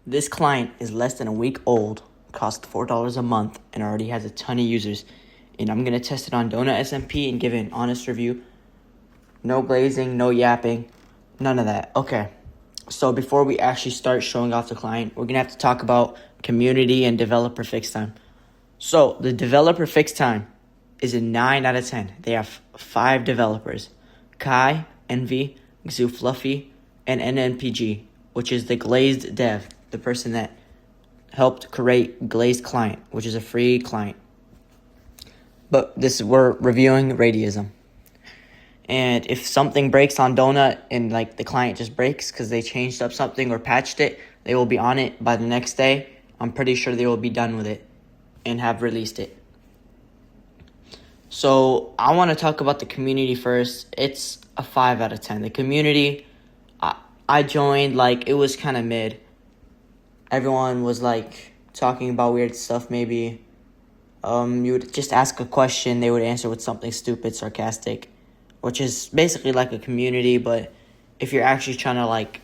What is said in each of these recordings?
This client is less than a week old, costs $4 a month, and already has a ton of users. And I'm going to test it on donutsmp and give it an honest review. No glazing, no yapping, none of that. Okay, so before we actually start showing off the client, we're going to have to talk about community and developer fix time. So the developer fix time is a 9 out of 10. They have 5 developers: Kai, Envy, Xu Fluffy, and NNPG, which is the glazed dev, the person that helped create Glazed Client, which is a free client. But we're reviewing Radium. And if something breaks on Donut and like the client just breaks because they changed up something or patched it, they will be on it by the next day. I'm pretty sure they will be done with it and have released it. So I want to talk about the community first. It's a 5 out of 10. The community, I joined, like, it was kind of mid. Everyone was like talking about weird stuff. Maybe you would just ask a question, they would answer with something stupid, sarcastic, which is basically like a community. But if you're actually trying to like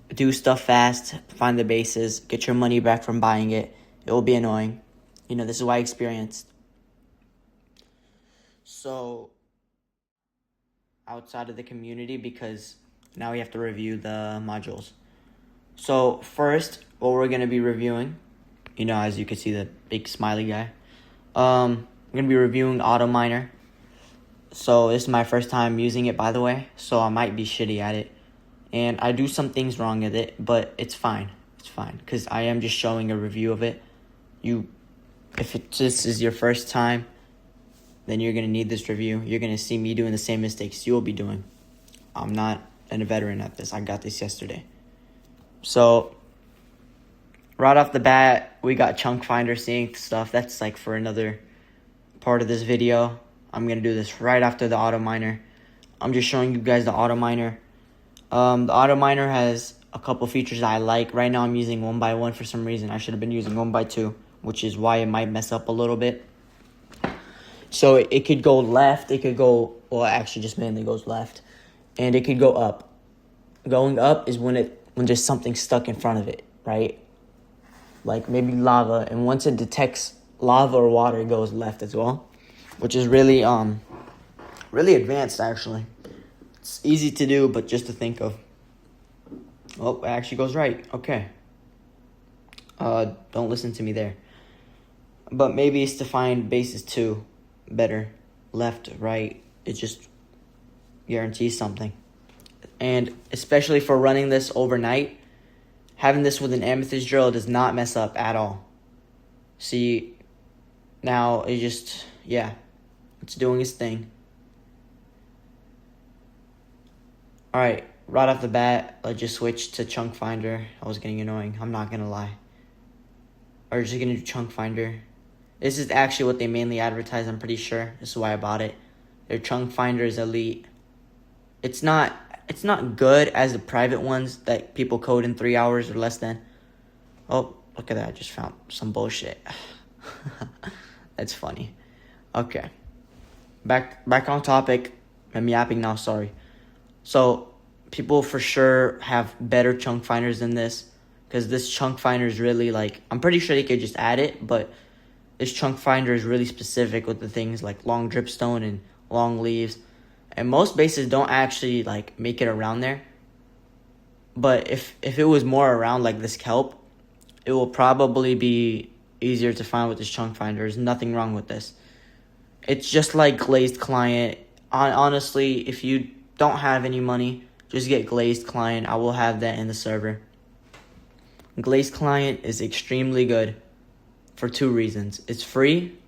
do stuff fast, find the bases, get your money back from buying it, it will be annoying. This is what I experienced. So outside of the community, because now we have to review the modules. So first, what we're going to be reviewing, as you can see, the big smiley guy. We're going to be reviewing AutoMiner. So this is my first time using it, by the way, so I might be shitty at it. And I do some things wrong with it, but it's fine. It's fine, because I am just showing a review of it. If this is your first time, then you're going to need this review. You're going to see me doing the same mistakes you'll be doing. I'm not a veteran at this. I got this yesterday. So right off the bat, we got chunk finder sync stuff. That's like for another part of this video. I'm going to do this right after the AutoMiner. I'm just showing you guys the AutoMiner. The AutoMiner has a couple features that I like. Right now I'm using 1x1 for some reason. I should have been using 1x2, which is why it might mess up a little bit. So it could go left, it could go, well, actually just mainly goes left, and it could go up. Going up is when just something's stuck in front of it, right? Like maybe lava, and once it detects lava or water, it goes left as well, which is really advanced, actually. It's easy to do, but just to think of. Oh, it actually goes right. Okay. Don't listen to me there. But maybe it's to find bases too. Better. Left, right. It just guarantees something. And especially for running this overnight, having this with an amethyst drill does not mess up at all. See, now it just, it's doing its thing. Alright, right off the bat, let's just switch to chunk finder. I was getting annoying, I'm not gonna lie. Or just gonna do chunk finder. This is actually what they mainly advertise, I'm pretty sure. This is why I bought it. Their chunk finder is elite. It's not good as the private ones that people code in 3 hours or less than. Oh, look at that. I just found some bullshit. That's funny. Okay. Back on topic. I'm yapping now, sorry. So, people for sure have better chunk finders than this. Because this chunk finder is really like, I'm pretty sure they could just add it, but this chunk finder is really specific with the things like long dripstone and long leaves. And most bases don't actually like make it around there. But if it was more around like this kelp, it will probably be easier to find with this chunk finder. There's nothing wrong with this. It's just like Glazed Client. Honestly, if you don't have any money, just get Glazed Client. I will have that in the server. Glazed Client is extremely good for 2 reasons. It's free,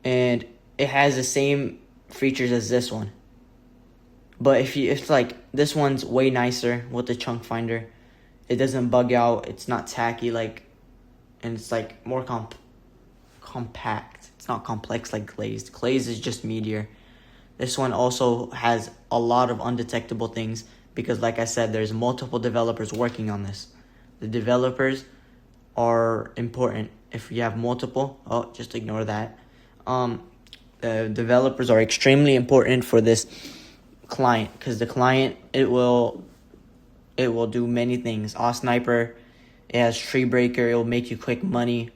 and it has the same features as this one. But if like this one's way nicer with the chunk finder, it doesn't bug out. It's not tacky and it's like more compact. It's not complex like Glazed. Glazed is just meatier. This one also has a lot of undetectable things because, like I said, there's multiple developers working on this. The developers are important. If you have multiple, just ignore that. The developers are extremely important for this client because the client it will do many things. Sniper It has tree breaker. It will make you quick money.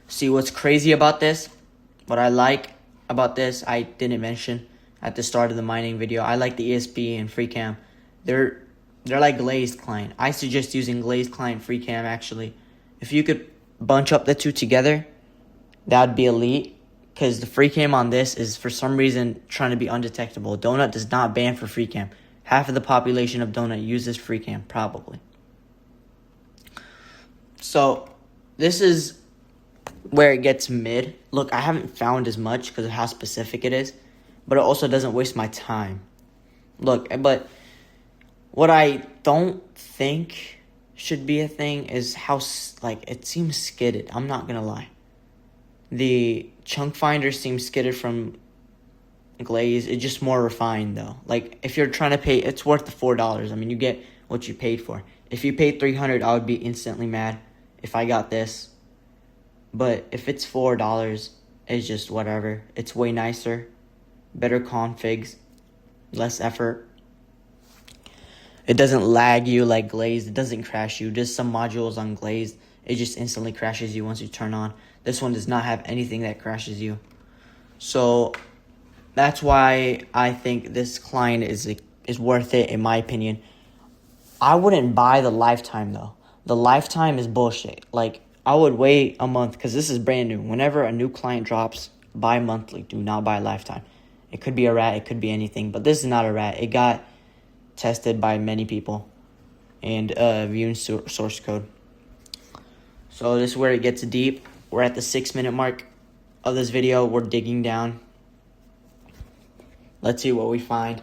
See, what's crazy about this, what I like about this, I didn't mention at the start of the mining video. I like the ESP and FreeCam. They're like glazed client. I suggest using glazed client FreeCam actually. If you could bunch up the two together, that would be elite. Because the FreeCam on this is for some reason trying to be undetectable. Donut does not ban for FreeCam. Half of the population of Donut uses FreeCam, probably. So, this is where it gets mid. Look, I haven't found as much because of how specific it is. But it also doesn't waste my time. Look, but what I don't think should be a thing is how, like, it seems skidded. I'm not going to lie. The chunk finder seems skidded from glazed. It's just more refined, though. Like, if you're trying to pay, it's worth the $4. I mean, you get what you paid for. If you paid $300, I would be instantly mad if I got this. But if it's $4, it's just whatever. It's way nicer. Better configs. Less effort. It doesn't lag you like glazed. It doesn't crash you. Just some modules on glazed, it just instantly crashes you once you turn on. This one does not have anything that crashes you. So that's why I think this client is worth it, in my opinion. I wouldn't buy the lifetime, though. The lifetime is bullshit. Like, I would wait a month because this is brand new. Whenever a new client drops, buy monthly. Do not buy lifetime. It could be a rat. It could be anything. But this is not a rat. It got tested by many people and viewing source code. So this is where it gets deep. We're at the 6-minute mark of this video. We're digging down. Let's see what we find.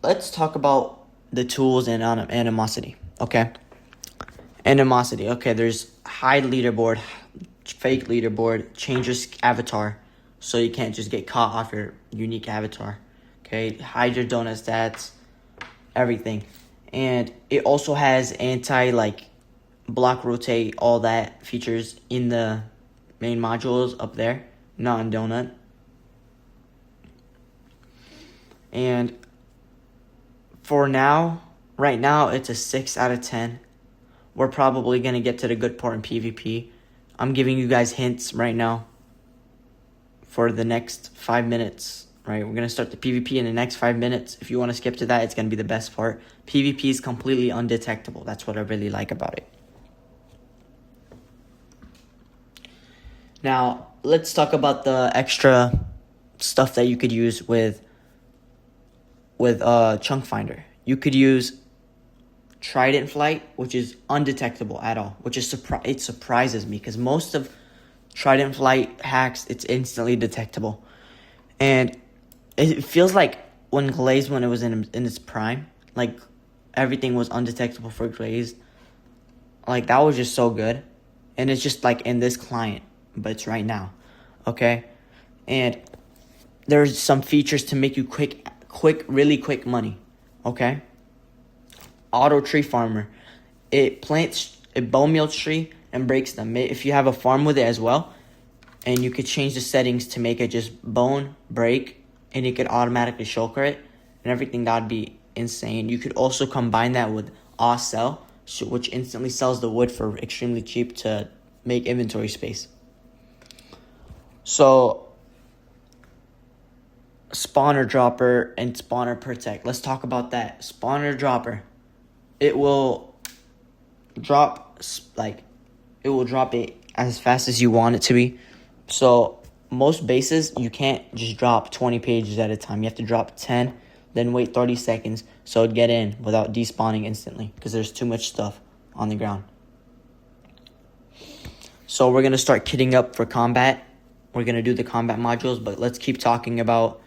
Let's talk about the tools and animosity. Okay. Animosity. Okay, there's hide leaderboard, fake leaderboard, change your avatar so you can't just get caught off your unique avatar. Okay, hide your donut stats, everything. And it also has block rotate, all that features in the main modules up there, not in donut. And for now, right now, it's a 6 out of 10. We're probably going to get to the good part in PvP. I'm giving you guys hints right now for the next 5 minutes. Right, we're going to start the PvP in the next 5 minutes. If you want to skip to that, it's going to be the best part. PvP is completely undetectable. That's what I really like about it. Now, let's talk about the extra stuff that you could use with Chunk Finder. You could use Trident Flight, which is undetectable at all, which is it surprises me because most of Trident Flight hacks, it's instantly detectable. And it feels like when glazed, when it was in its prime, like everything was undetectable for glazed. Like that was just so good. And it's just like in this client, but it's right now. Okay? And there's some features to make you really quick money. Okay? Auto tree farmer. It bone meals tree and breaks them. If you have a farm with it as well, and you could change the settings to make it just bone, break, and you could automatically shulker it and everything, that would be insane. You could also combine that with sell, which instantly sells the wood for extremely cheap to make inventory space. So, spawner dropper and spawner protect. Let's talk about that. Spawner dropper. It will drop it as fast as you want it to be. So most bases, you can't just drop 20 pages at a time. You have to drop 10, then wait 30 seconds so it'd get in without despawning instantly because there's too much stuff on the ground. So we're going to start kitting up for combat. We're going to do the combat modules, but let's keep talking about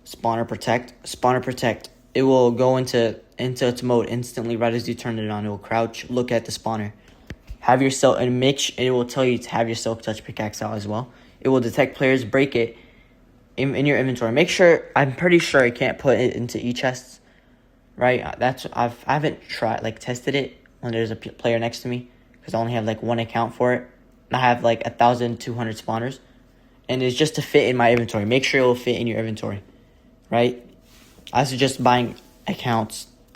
Spawner Protect. Spawner Protect, it will go into its mode instantly right as you turn it on. It will crouch, look at the spawner. Have your silk, and it will tell you to have your silk touch pickaxe out as well. It will detect players, break it in your inventory. Make sure, I'm pretty sure I can't put it into e-chests, right? I haven't tested it when there's a player next to me because I only have one account for it. And I have 1,200 spawners, and it's just to fit in my inventory. Make sure it will fit in your inventory, right? I suggest buying accounts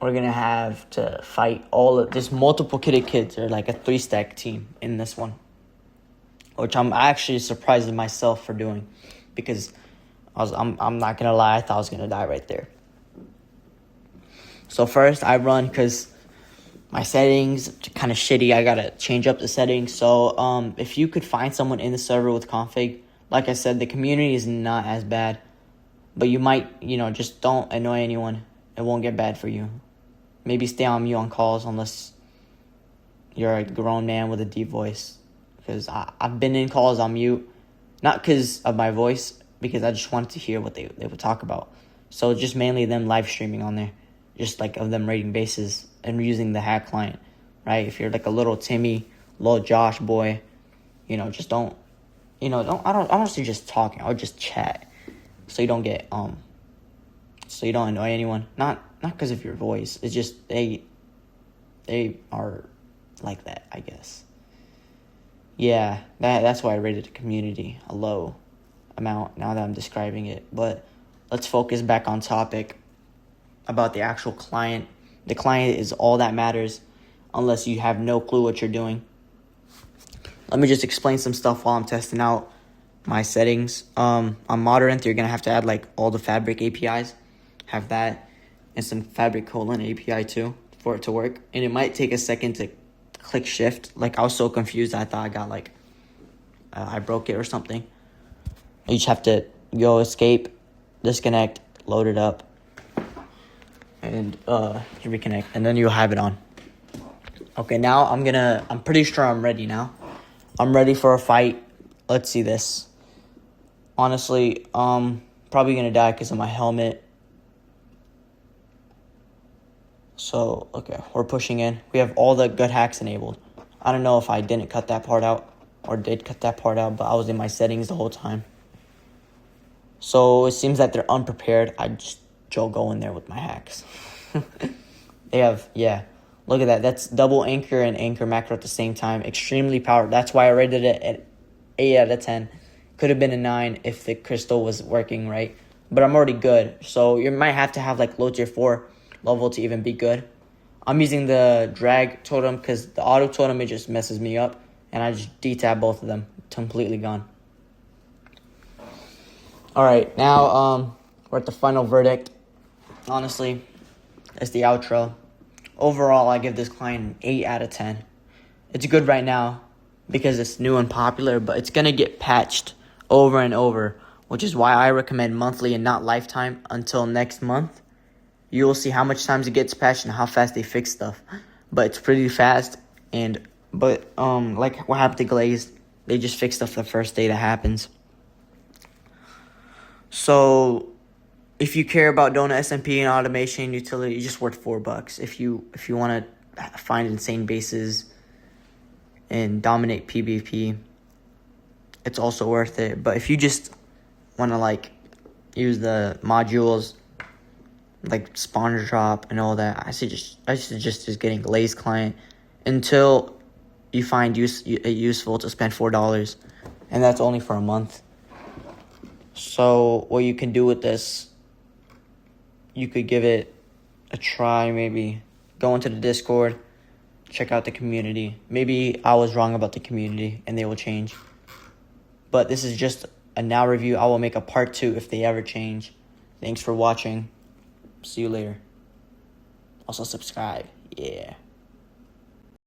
we're gonna have to fight there's multiple kitted kids. They're like a 3-stack team in this one, which I'm actually surprised at myself for doing, because I'm not gonna lie, I thought I was gonna die right there. So first I run because my settings are kind of shitty. I gotta change up the settings. So if you could find someone in the server with config, like I said, the community is not as bad, but you might, just don't annoy anyone. It won't get bad for you. Maybe stay on mute on calls unless you're a grown man with a deep voice. Because I've been in calls on mute, not because of my voice, because I just wanted to hear what they would talk about. So just mainly them live streaming on there, just like of them rating bases and using the hack client, right? If you're like a little Timmy, little Josh boy, just don't, I don't say just talking. I would just chat, so you don't get so you don't annoy anyone. Not because of your voice. It's just they are like that, I guess. Yeah, that's why I rated the community a low amount now that I'm describing it. But let's focus back on topic about the actual client. The client is all that matters unless you have no clue what you're doing. Let me just explain some stuff while I'm testing out my settings. On Modernth, you're going to have to add like all the Fabric APIs. Have that and some Fabric : API too for it to work. And it might take a second to click shift. Like, I was so confused. I thought I got I broke it or something. You just have to go escape, disconnect, load it up, and reconnect, and then you'll have it on. Okay, now I'm pretty sure I'm ready now. I'm ready for a fight. Let's see this. Honestly, probably gonna die because of my helmet. So, okay, we're pushing in. We have all the good hacks enabled. I don't know if I didn't cut that part out or did cut that part out, but I was in my settings the whole time. So it seems that they're unprepared. I just go in there with my hacks. They have, look at that. That's double anchor and anchor macro at the same time. Extremely powerful. That's why I rated it at 8 out of 10. Could have been a 9 if the crystal was working right. But I'm already good. So you might have to have low tier 4 level to even be good. I'm using the drag totem because the auto totem, it just messes me up. And I just detab both of them. Completely gone. Alright, now we're at the final verdict. Honestly, it's the outro. Overall, I give this client an 8 out of 10. It's good right now because it's new and popular, but it's going to get patched over and over, which is why I recommend monthly and not lifetime until next month. You will see how much times it gets patched and how fast they fix stuff. But it's pretty fast, but like what happened to Glazed, they just fix stuff the first day that happens. So if you care about donutsmp and automation utility, it's just worth $4. If you want to find insane bases and dominate PvP, it's also worth it. But if you just want to use the modules like spawner drop and all that, I suggest just getting glazed client until you find it useful to spend $4, and that's only for a month. So what you can do with this, you could give it a try. Maybe go into the Discord, check out the community. Maybe I was wrong about the community and they will change, but this is just a now review. I will make a part 2 if they ever change. Thanks for watching. See you later. Also subscribe. Yeah.